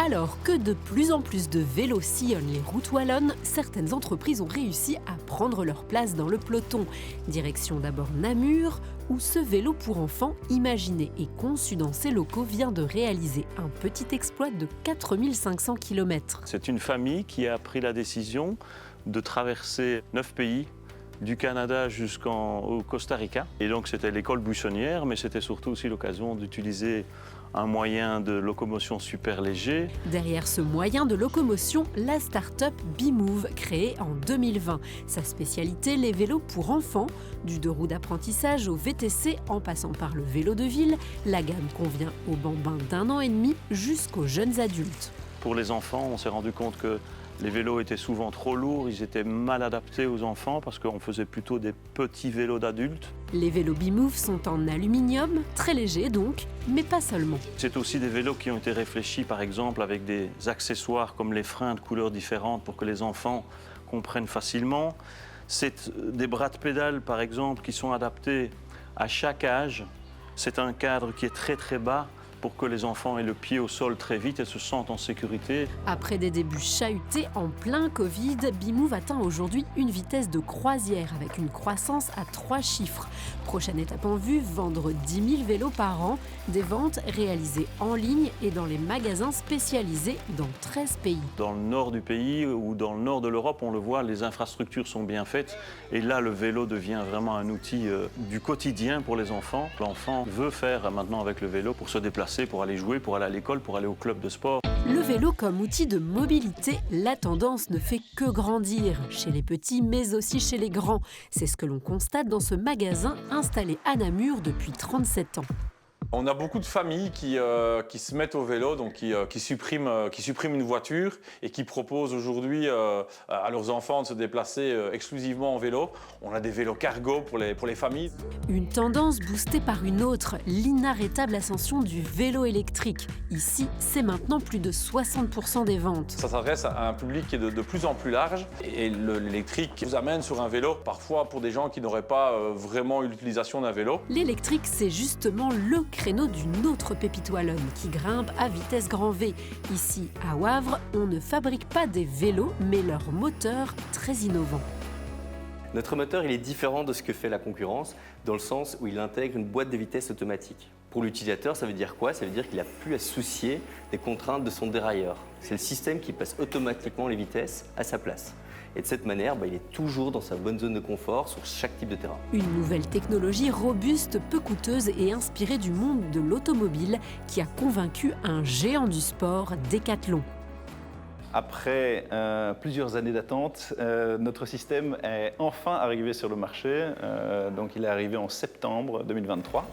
Alors que de plus en plus de vélos sillonnent les routes wallonnes, certaines entreprises ont réussi à prendre leur place dans le peloton. Direction d'abord Namur, où ce vélo pour enfants, imaginé et conçu dans ses locaux, vient de réaliser un petit exploit de 4500 km. C'est une famille qui a pris la décision de traverser 9 pays, du Canada jusqu'au Costa Rica. Et donc c'était l'école buissonnière, mais c'était surtout aussi l'occasion d'utiliser un moyen de locomotion super léger. Derrière ce moyen de locomotion, la start-up B-Move, créée en 2020. Sa spécialité, les vélos pour enfants. Du 2 roues d'apprentissage au VTC, en passant par le vélo de ville, la gamme convient aux bambins d'1 an et demi jusqu'aux jeunes adultes. Pour les enfants, on s'est rendu compte que les vélos étaient souvent trop lourds, ils étaient mal adaptés aux enfants parce qu'on faisait plutôt des petits vélos d'adultes. Les vélos B-Move sont en aluminium, très légers donc, mais pas seulement. C'est aussi des vélos qui ont été réfléchis par exemple avec des accessoires comme les freins de couleurs différentes pour que les enfants comprennent facilement. C'est des bras de pédale par exemple qui sont adaptés à chaque âge. C'est un cadre qui est très très bas pour que les enfants aient le pied au sol très vite et se sentent en sécurité. Après des débuts chahutés en plein Covid, B-Move atteint aujourd'hui une vitesse de croisière avec une croissance à 3 chiffres. Prochaine étape en vue, vendre 10 000 vélos par an, des ventes réalisées en ligne et dans les magasins spécialisés dans 13 pays. Dans le nord du pays ou dans le nord de l'Europe, on le voit, les infrastructures sont bien faites et là le vélo devient vraiment un outil du quotidien pour les enfants. L'enfant veut faire maintenant avec le vélo pour se déplacer, pour aller jouer, pour aller à l'école, pour aller au club de sport. Le vélo comme outil de mobilité, la tendance ne fait que grandir, chez les petits mais aussi chez les grands. C'est ce que l'on constate dans ce magasin installé à Namur depuis 37 ans. On a beaucoup de familles qui se mettent au vélo, donc qui suppriment une voiture et qui proposent aujourd'hui à leurs enfants de se déplacer exclusivement en vélo. On a des vélos cargo pour les familles. Une tendance boostée par une autre, l'inarrêtable ascension du vélo électrique. Ici, c'est maintenant plus de 60% des ventes. Ça s'adresse à un public qui est de plus en plus large et l'électrique vous amène sur un vélo, parfois pour des gens qui n'auraient pas vraiment eu l'utilisation d'un vélo. L'électrique, c'est justement le créneau d'une autre pépite wallonne qui grimpe à vitesse grand V. Ici, à Wavre, on ne fabrique pas des vélos, mais leur moteur très innovant. Notre moteur, il est différent de ce que fait la concurrence, dans le sens où il intègre une boîte de vitesse automatique. Pour l'utilisateur, ça veut dire quoi? Ça veut dire qu'il n'a plus à se soucier des contraintes de son dérailleur. C'est le système qui passe automatiquement les vitesses à sa place. Et de cette manière, il est toujours dans sa bonne zone de confort sur chaque type de terrain. Une nouvelle technologie robuste, peu coûteuse et inspirée du monde de l'automobile qui a convaincu un géant du sport, Decathlon. Après plusieurs années d'attente, notre système est enfin arrivé sur le marché. Donc il est arrivé en septembre 2023.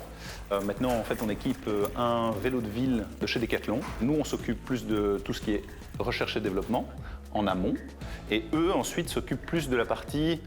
Maintenant, en fait, on équipe un vélo de ville de chez Decathlon. Nous, on s'occupe plus de tout ce qui est recherche et développement en amont. Et eux, ensuite, s'occupent plus de la partie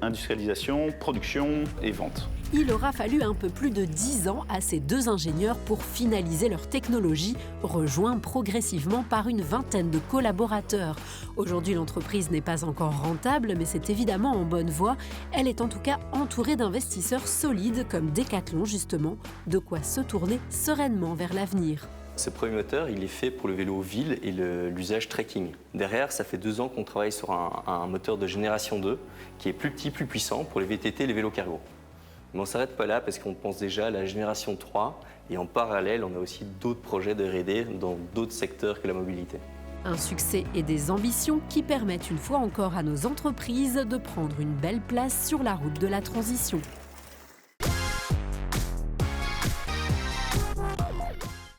industrialisation, production et vente. Il aura fallu un peu plus de 10 ans à ces deux ingénieurs pour finaliser leur technologie, rejoints progressivement par une vingtaine de collaborateurs. Aujourd'hui, l'entreprise n'est pas encore rentable, mais c'est évidemment en bonne voie. Elle est en tout cas entourée d'investisseurs solides comme Decathlon, justement, de quoi se tourner sereinement vers l'avenir. Ce premier moteur, il est fait pour le vélo ville et l'usage trekking. Derrière, ça fait 2 ans qu'on travaille sur un moteur de génération 2 qui est plus petit, plus puissant pour les VTT et les vélos cargo. Mais on ne s'arrête pas là parce qu'on pense déjà à la génération 3 et en parallèle, on a aussi d'autres projets de R&D dans d'autres secteurs que la mobilité. Un succès et des ambitions qui permettent une fois encore à nos entreprises de prendre une belle place sur la route de la transition.